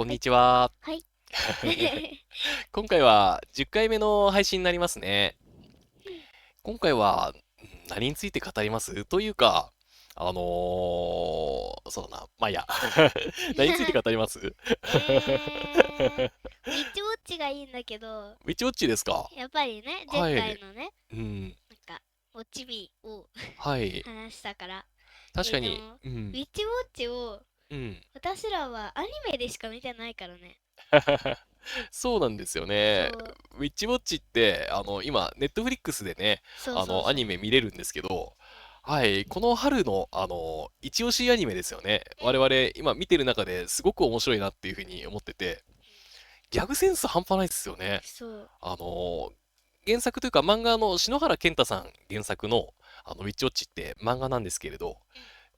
こんにちは。はい。今回は10回目の配信になりますね。今回は何について語りますというか、そうだな。まあ、いいや。何について語ります？ ウィッチウォッチがいいんだけど、ウィッチウォッチですか？やっぱりね、前はい。回のね、うん。ウォッチミーを はい。話したから。確かに。でも、うん。ウィッチウォッチを、うん。私らはアニメでしか見てないからね。そうなんですよね。そう、ウィッチウォッチって、今、ネットフリックスでね、そうそうアそう。ニメ見れるんですけど、はい、この春の、一押しアニメですよね。我々、今見てる中ですごく面白いなっていうふうに思ってて、ギャグセンス半端ないですよね。そう。あの、原作というか漫画の篠原健太さん原作の、ウィッチウォッチって漫画なんですけれど、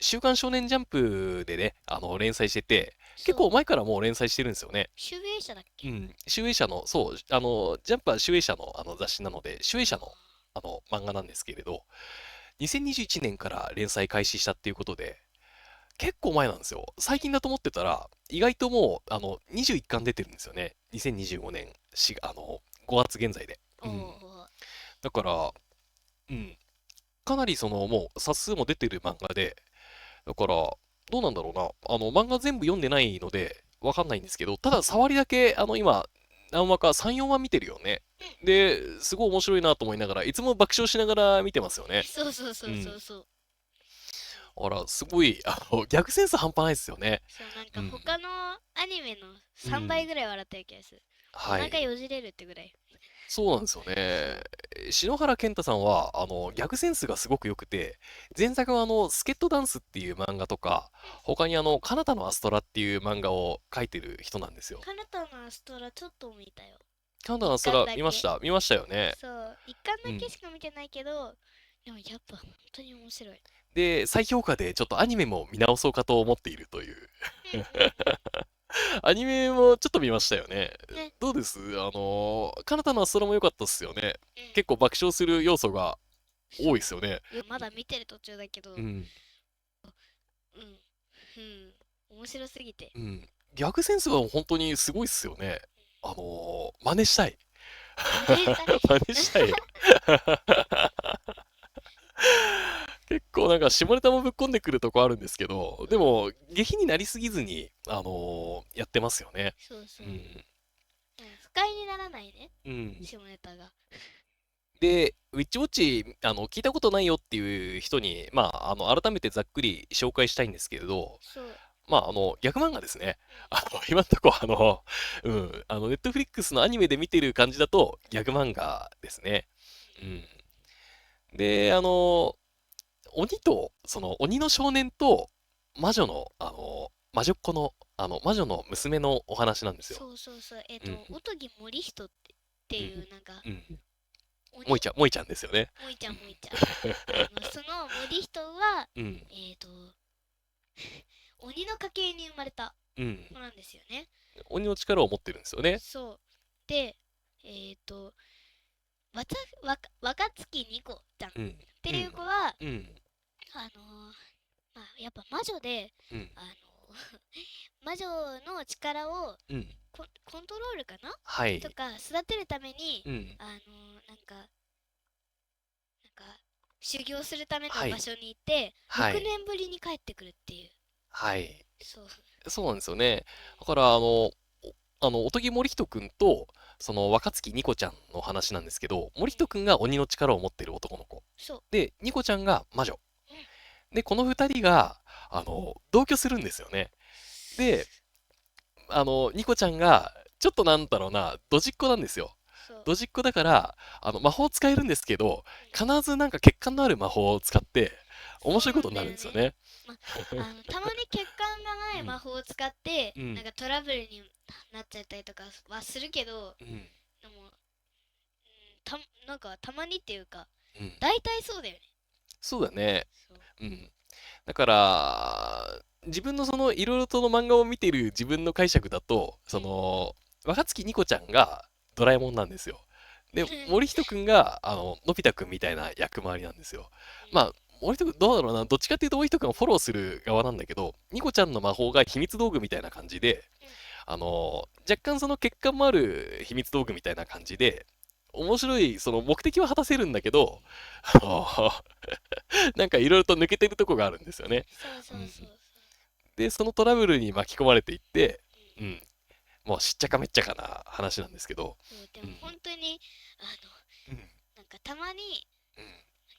週刊少年ジャンプでね、連載してて、結そう。構前からもう連載してるんですよね。集英社だっけ？うん、集英社の、そう、ジャンプは集英社の雑誌なので、集英社の漫画なんですけれど、2021年から連載開始したっていうことで、結構前なんですよ。最近だと思ってたら、意外ともう、21巻出てるんですよね。2025年4、5月現在で。おうん。お。だから、うん。かなりもう、冊数も出てる漫画で、だから、どうなんだろうな。漫画全部読んでないので、わかんないんですけど、ただ、触りだけ、今、何話か3、4話見てるよね。で、すごい面白いなと思いながら、いつも爆笑しながら見てますよね。そうそうそうそうん。うそう。あら、すごい、ギャグセンス半端ないですよね。そう、なんかうん。他のアニメの3うん。倍ぐらい笑ってる気がする。お腹はい。よじれるってぐらい。そうなんですよね。そう。篠原健太さんは、ギャグセンスがすごく良くて、前作はスケットダンスっていう漫画とか、他にカナタのアストラっていう漫画を描いてる人なんですよ。カナタのアストラちょっと見たよ。カナタの一アストラ巻だけ。見ました？見ましたよね。そう、一巻だけうん。しか見てないけど、でもやっぱ本当に面白い。で、再評価でちょっとアニメも見直そうかと思っているという。うんうん。アニメもちょっと見ましたよね。ね。どうです？カナタのアストラも良かったっすよね。うん。結構爆笑する要素が多いでそすよね。う。まだ見てる途中だけど、うん。うん。うん。面白すぎて。うん。ギャグセンスは本当にすごいっすよね。真似したい。真似したい。真似したい。結構なんか下ネタもぶっこんでくるとこあるんですけど、うん。でも下品になりすぎずに、やってますよね。そうそう。うん。うん、不快にならないね。うん。下ネタが。で、ウィッチウォッチ、聞いたことないよっていう人に、まあ、改めてざっくり紹介したいんですけれど、そう。まあ、ギャグ漫画ですね。うん。今のとこ、うん、ネットフリックスのアニメで見てる感じだと、ギャグ漫画ですね。うん。で、鬼と、鬼の少年と、魔女の、魔女っ子の、魔女の娘のお話なんですよ。そうそうそう。うん、おとぎ森人ってうん、いう、なんか、うん。鬼もいちゃんですよね。もいちゃんもいちゃん。その森人は、うん、えっと、鬼の家系に生まれたうん。子なんですよね。鬼の力を持ってるんですよね。そう。で、えっと、若月ニコちゃんっうん、てうん、いう子は、うん、やっぱ魔女で、うん。あの魔女の力をうん。コントロールかなはい。とか育てるために、うん。なんか修行するためのはい。場所に行って6はい。年ぶりに帰ってくるっていう。はい。そう。そうなんですよね。だから、おとぎ森人くんと、若月ニコちゃんの話なんですけど、森うん。人くんが鬼の力を持ってる男の子。そう。で、ニコちゃんが魔女。うん。で、この二人が、同居するんですよね。で、ニコちゃんが、ちょっとなんだろうな、ドジっ子なんですよ。そう。ドジっ子だから、魔法使えるんですけど、うん。必ずなんか欠陥のある魔法を使って、面そうなん白いことになだよね。るんですよね。ま、たまに欠陥がない魔うん。法を使ってうん。なんかトラブルになっちゃったりとかはするけど、うん。でも、なんかたまにっていうかうん。大体そうだよね。そうだね。そう。うん。だから、自分のいろいろとの漫画を見ている自分の解釈だと、うん。若月ニコちゃんがドラえもんなんですよ。で、森人くんが、のび太くんみたいな役回りなんですよ。まあ、森人くん、どうだろうな、どっちかっていうと森人くんをフォローする側なんだけど、ニコちゃんの魔法が秘密道具みたいな感じで、若干その欠陥もある秘密道具みたいな感じで、面白い、その目的は果たせるんだけど、あのなんかいろいろと抜けてるとこがあるんですよね。そうそうん。うそうそう。で、そのトラブルに巻き込まれていって、うんうん。もうしっちゃかめっちゃかな話なんですけど、そうでもうん。本当にうん。なんかたまにうん。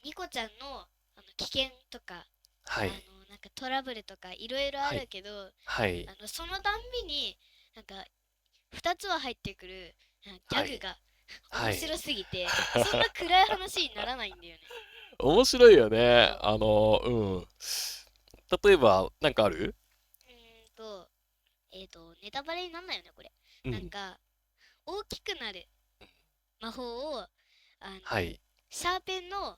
ニコちゃんの危険とかはい。なんかトラブルとかいろいろあはい。るけど、はい。そのたんびになんか2つは入ってくるギはい。ャグがはい。面白すぎて、そんな暗い話にならないんだよね。面白いよね。そう。うん。例えば、なんかある？うーんと、ネタバレになんないよね、これ。うん。なんか、大きくなる魔法を、はい。シャーペンの、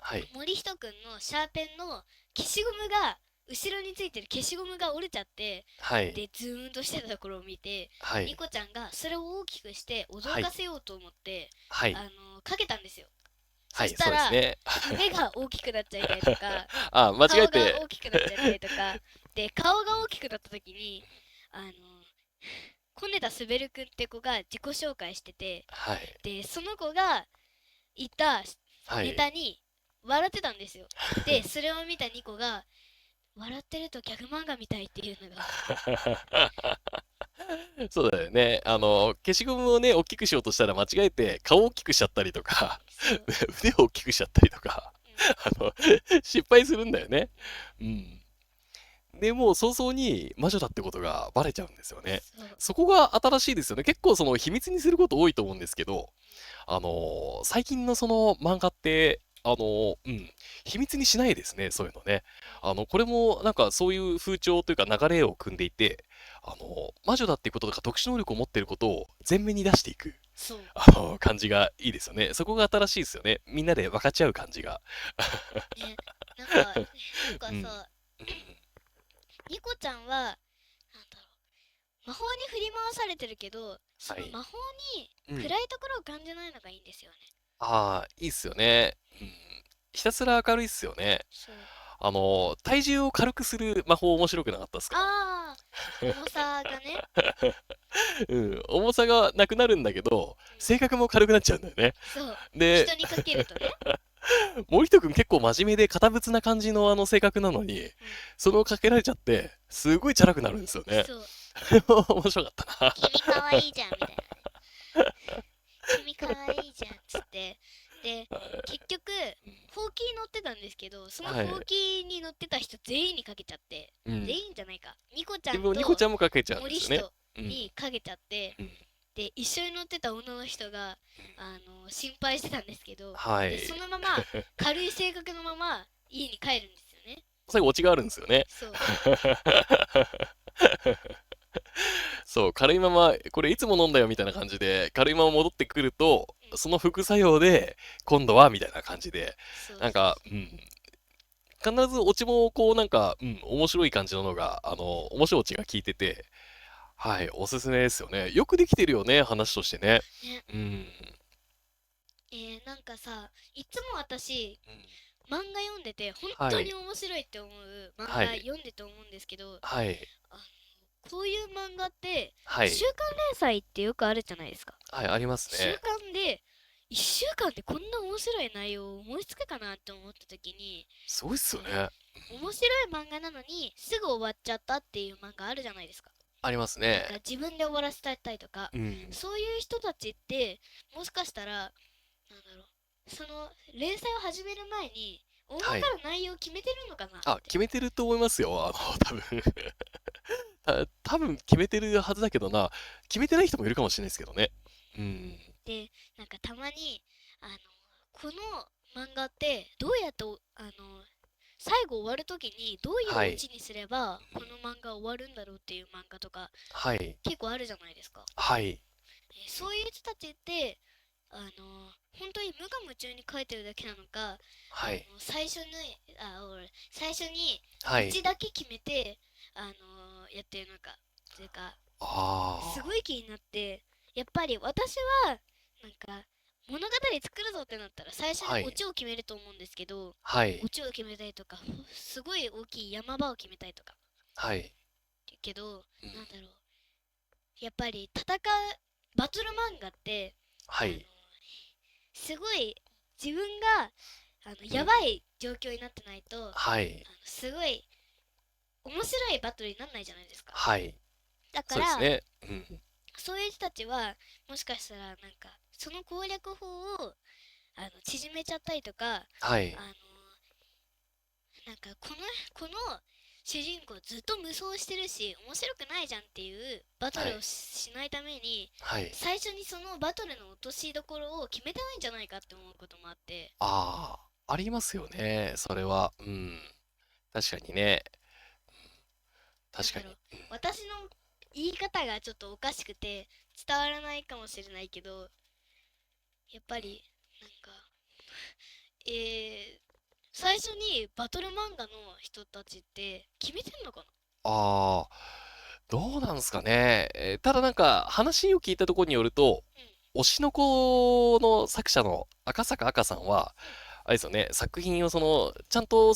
はい。森人くんのシャーペンの消しゴムが、後ろについてる消しゴムが折れちゃって、はい。で、ズーンとしてたところを見て、はい。ニコちゃんがそれを大きくして驚はい。かせようと思って、はい。かけたんですよ。そはい。したら、そうですね。目が大きくなっちゃいたりとか、あ、間違え顔がて。大きくなっちゃったりとか、で、顔うん。が大きくなった時に、あの、コネダスベルくんって子が自己紹介してて、はい。で、その子が言ったはい。ネタに笑ってたんですよ。で、それを見たニコが、笑ってるとギャグ漫画みたいっていうのが、そうだよね。そう、消しゴムをね、大きくしようとしたら間違えて顔を大きくしちゃったりとか、そう、腕を大きくしちゃったりとか、うん、あの、失敗するんだよね。うん、うん。で、もう早々に魔女だってことがバレちゃうんですよね。そう、そこが新しいですよね。結構その秘密にすること多いと思うんですけど、最近のその漫画って、秘密にしないですね、そういうのね。うん、これもなんかそういう風潮というか流れを組んでいて、魔女だっていうこととか特殊能力を持っていることを前面に出していく、そう、感じがいいですよね。そこが新しいですよね。みんなで分かち合う感じが。ね、なんか、なんうん。うん。かさ、ニコちゃんは、なんだろ魔法に振り回されてるけど、そはい。の魔法にうん。暗いところを感じないのがいいんですよね。ああ、いいっすよね。うん。ひたすら明るいっすよね。そう。体重を軽くする魔法面白くなかったですか？ ああ、重さがね。うん、重さがなくなるんだけど、うん。性格も軽くなっちゃうんだよね。そう。で、人にかけるとね。森人くん結構真面目で堅物な感じの性格なのに、うん。そのかけられちゃって、すごいチャラくなるんですよね。そう。面白かったな。君かわいいじゃん、みたいなね。君かわいいじゃん、つって。で、結局、ほうきに乗ってたんですけど、そのはい。ほうきに乗ってた人全員にかけちゃって、うん。全員じゃないか。ニコちゃでも、ニコんとちゃんもかけちゃうんですよね。森人うん。にかけちゃって、うん。で、一緒に乗ってた女の人が、心配してたんですけど、で、そはい。のまま、軽い性格のまま、家に帰るんですよね。最後オチがあるんですよね。そう。そう、軽いまま、これいつも飲んだよみたいな感じで、軽いまま戻ってくると、うん。その副作用で、今度はみたいな感じで、そうなんか、そうそうん、必ずオチもこうなんか、面白い感じなのが、面白いオチが効いてて、はい、おすすめですよね。よくできてるよね、話としてね。う。ね。うん。なんかさ、いつも私、うん。漫画読んでて、本はい。当に面白いって思う漫画はい。読んでて思うんですけど、はい。あのこういう漫画って、はい。週刊連載ってよくあるじゃないですか。はい、あります週ね。刊で、1週間でこんな面白い内容を思いつくかなって思った時に、すごいっすその、よね。面白い漫画なのに、すぐ終わっちゃったっていう漫画あるじゃないですか。ありますなんかね。自分で終わらせたいとか、うん。そういう人たちって、もしかしたら、なんだろその連載を始める前に、大まかはい。な内容を決めてるのかなっあ、て。決めてると思いますよ。多分多分決めてるはずだけどな、決めてない人もいるかもしれないですけどね。うん。で、なんかたまに、あの、この漫画ってどうやって最後終わるときにどういうはい。オチにすればこの漫画終わるんだろうっていう漫画とかはい。結構あるじゃないですか。はい。そういう人たちって、本当に無我夢中に書いてるだけなのか、はい。最初にはい。オチだけ決めて、やってるのか、というか、すごあい気になって、やっぱり私は、なんか、物語作るぞってなったら最初あ。はい。にオチを決めると思うんですけど、はい。オチを決めたいとか、すごい大きい山場を決めたいとか、はい。けど、うん。なんだろう。やっぱりバトル漫画って、あの、はい。すごい自分が、うん。やばい状況になってないと、はい。すごい面白いバトルにならないじゃないですか。はい。だから、そうですね。うん。そういう人たちは、もしかしたら、その攻略法を、縮めちゃったりとか、はい。この主人公ずっと無双してるし、面白くないじゃんっていうバトルをはい。しないために、はい。最初にそのバトルの落としどころを決めてないんじゃないかって思うこともあって、ああ、ありますよね。それは。うん。確かにね。確かに。なんだろう、私の言い方がちょっとおかしくて伝わらないかもしれないけど、やっぱり、なんか、えー、最初にバトル漫画の人たちって決めてんのかな？ああ、どうなんすかね。ただなんか話を聞いたところによると、うん、推しの子の作者の赤坂赤さんは、うん、あれですよね、作品をちゃんと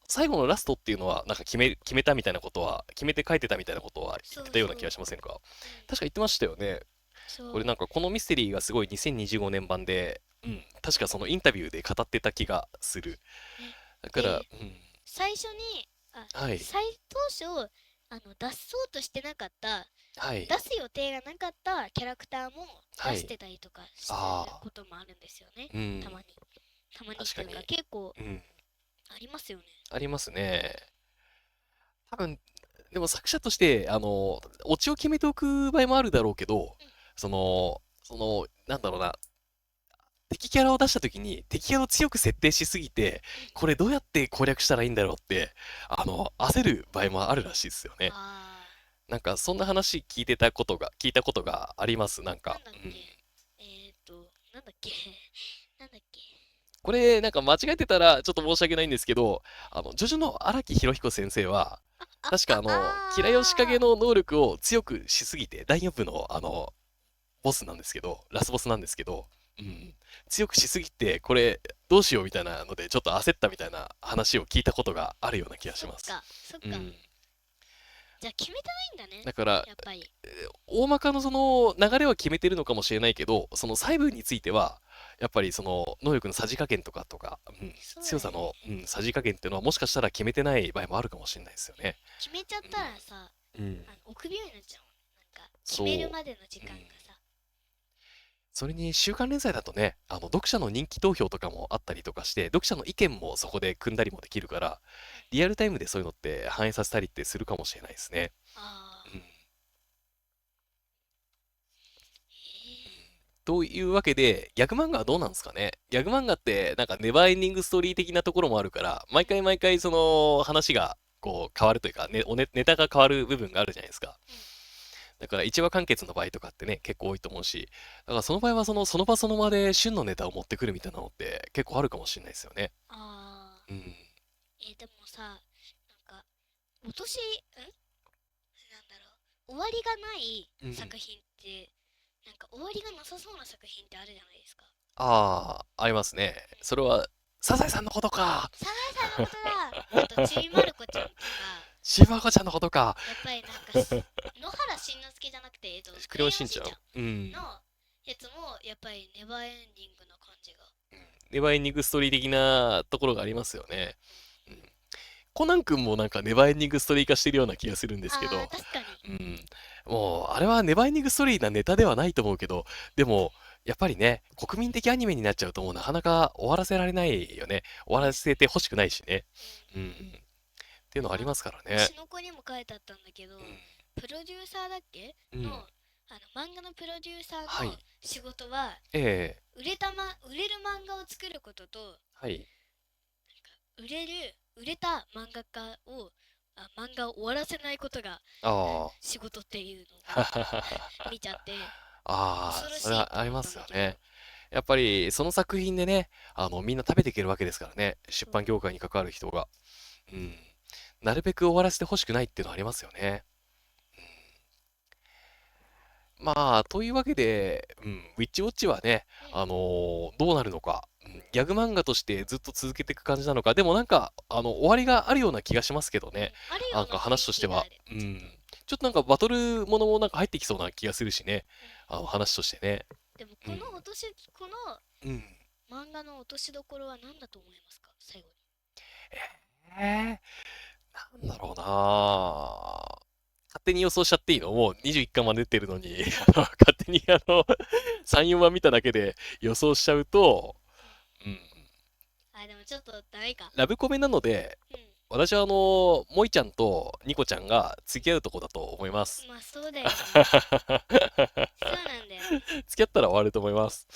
最後のラストっていうのは、なんか決めたみたいなことは、決めて書いてたみたいなことは言ってたような気がそうそう、しませんか？うん、確か言ってましたよね。そう、これなんかこのミステリーがすごい2025年版で、うん、確かそのインタビューで語ってた気がする。ね。だから、で、うん、最初に、はい、当初、出そうとしてなかった、はい、出す予定がなかったキャラクターもはい、出してたりとかするああ、こともあるんですよね。うん、たまに。たまにっていうか、確かに、結構うん、ありますよね。ありますね。多分、でも作者として、オチを決めておく場合もあるだろうけど、うん、なんだろうな、敵キャラを出した時に、敵キャラを強く設定しすぎて、うん。これどうやって攻略したらいいんだろうって、焦る場合もあるらしいですよね。あなんか、そんな話聞いたことがあります、なんか。なんだっうん。けなんだっけなんだっけこれ、なんか間違えてたら、ちょっと申し訳ないんですけど、ジョジョの荒木博彦先生は、確かキラヨシカゲの能力を強くしすぎて、第4部のボスなんですけど、ラスボスなんですけど、うん、強くしすぎて、これどうしようみたいなので、ちょっと焦ったみたいな話を聞いたことがあるような気がします。そっか。うん。じゃあ決めてないんだね。だから、やっぱり。大まかのその流れは決めてるのかもしれないけど、その細部については、やっぱりその能力のさじ加減うん、そうだよね。強さの、うん、さじ加減っていうのはもしかしたら決めてない場合もあるかもしれないですよね。決めちゃったらさ、うん。うん。臆病になっちゃうもん。決めるそまでの時う。うん。間がさ。それに週刊連載だとね、読者の人気投票とかもあったりとかして、読者の意見もそこで組んだりもできるから、うん。リアルタイムでそういうのって反映させたりってするかもしれないですね。うん。ああ。というわけで、ギャグ漫画はどうなんですかね。ギャグ漫画ってなんかネバーエンディングストーリー的なところもあるから、毎回毎回その話がこう変わるというか、ネタが変わる部分があるじゃないですか。うん。だから一話完結の場合とかってね、結構多いと思うし、だからその場合はその場その場で旬のネタを持ってくるみたいなのって結構あるかもしれないですよね。ああ。うん。でもさ、落とし、なんだろう。終わりがないうん。作品って、終わりがなさそうな作品ってあるじゃないですか。ああ、ありますね。うん。それは、サザエさんのことか。サザエさんのことだ。あと、ちびまる子ちゃんとか、シバゴちゃんのことか。やっぱり野原しんのすけじゃなくて、クレクレヨンしんちゃん。ヨンしんちゃうん。んのやつも、やっぱりネバーエンディングな感じが。ネバーエンディングストーリー的なところがありますよね。うん。コナン君もなんかネバーエンディングストーリー化してるような気がするんですけああ、ど、確かに。うん。もう、あれはネバーエンディングストーリーなネタではないと思うけど、でも、やっぱりね、国民的アニメになっちゃうともうなかなか終わらせられないよね。終わらせてほしくないしね。うん。っていうのありますからね。推しの子にも書いてあったんだけど、プロデューサーだっけうん。うん。漫画のプロデューサーのはい。仕事は、ええ。売れる漫画を作ることと、はい。売れた漫画を終わらせないことがあ仕事っていうのをあ。見ちゃって、ああ、恐ろそれしいと思っはありますたんだけど、よね。やっぱり、その作品でね、みんな食べていけるわけですからね。出そう、版業界に関わる人が。うん。なるべく終わらせてほしくないっていうのはありますよね。まあ、というわけで、うん、ウィッチウォッチはね、うん、どうなるのか、うん、ギャグ漫画としてずっと続けていく感じなのか、でもなんか、終わりがあるような気がしますけどね。うん、あるなんかような雰囲話としては、気がある。うん、ちょっとなんかバトルものもなんか入ってきそうな気がするしね。話としてね。でもうん。このうん。漫画の落としどころは何だと思いますか、最後に。えー、なんだろうな勝手に予想しちゃっていいの？もう21巻まで出てるのに、勝手に3、4話見ただけで予想しちゃうと、うん。あ、でもちょっとダメか。ラブコメなので、私は萌ちゃんとニコちゃんが付き合うとこだと思います。まあそうだよね。そうなんだよね。付き合ったら終わると思います。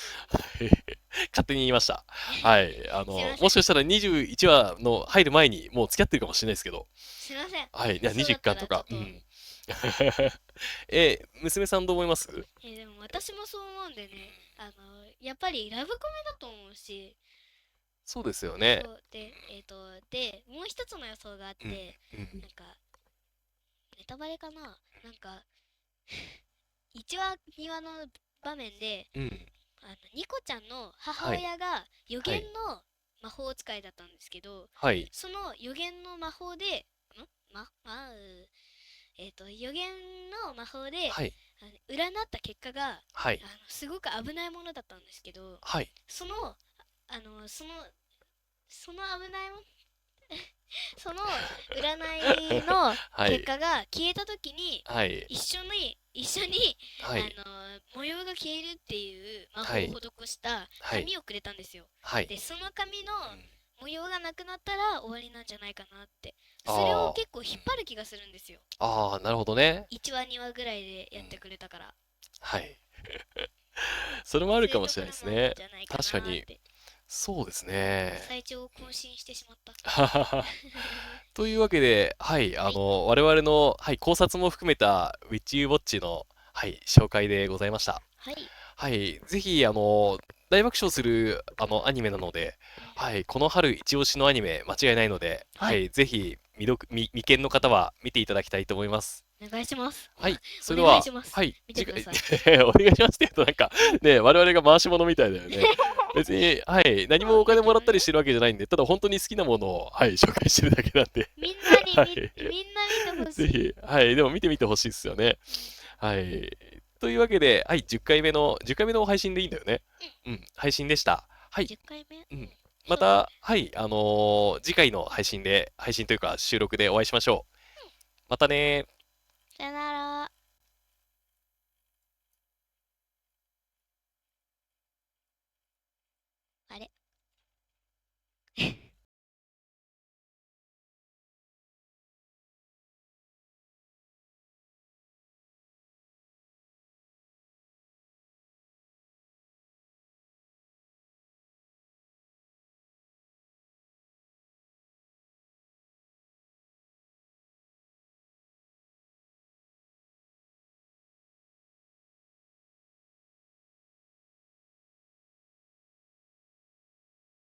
勝手に言いました。はい。すいません。もしかしたら21話の入る前にもう付き合ってるかもしれないですけど、すいません。はい。いや、21そうだった巻とか、らちょっと、うん。娘さんどう思います？でも私もそう思うんでね、やっぱりラブコメだと思うし、そうですよね。そうで、もう一つの予想があっうん。て、うん。なんか、ネタバレかな、なんか、1話、2話の場面で、うん。ニコちゃんの母はい。親が予言はい。の魔法使いだったんですけど、はい。その予言の魔法で、予言の魔法で、はい。占った結果が、はい。すごく危ないものだったんですけど、はい。その、あの、その、その危ないも、その占いのはい。結果が消えた時に、はい。一緒に、はい。模様が消えるっていう魔はい。法を施したはい。紙をくれたんですよ。はい。で、その紙のうん。模様がなくなったら終わりなんじゃないかなって。それをああ。結構引っうん。張る気がするんですよ。ああ、なるほどね。1話2話ぐらいでうん。やってくれたから。はい。それもあるそういうかもしれないところもあるんですね。じゃないか確かに。なって。そうですね。最長を更新してしまった。というわけで、はい、はい。我々の、はい、考察も含めた Witch You Watch の、はい、紹介でございました。はい。はい、ぜひ、大爆笑する、アニメなので、はい、この春一押しのアニメ、間違いないので、はい。はい、ぜひ、未見の方は見ていただきたいと思います。お願いします。はい、おそれでは、願いします。はい、次回 見てください。お願いしますって言うとなんか、ね、我々が回し物みたいだよね。別に、はい、何もお金もらったりしてるわけじゃないんで、ただ本当に好きなものを、はい、紹介してるだけなんで、はい、みんな見てほしい。ぜひ、はい、でも見てみてほしいですよね。はい。というわけで、はい、10回目の配信でいいんだよね。うん、配信でした。はい。10回目、うん。そうだね。また、はい、次回の配信というか収録でお会いしましょう。またねー。さよなら。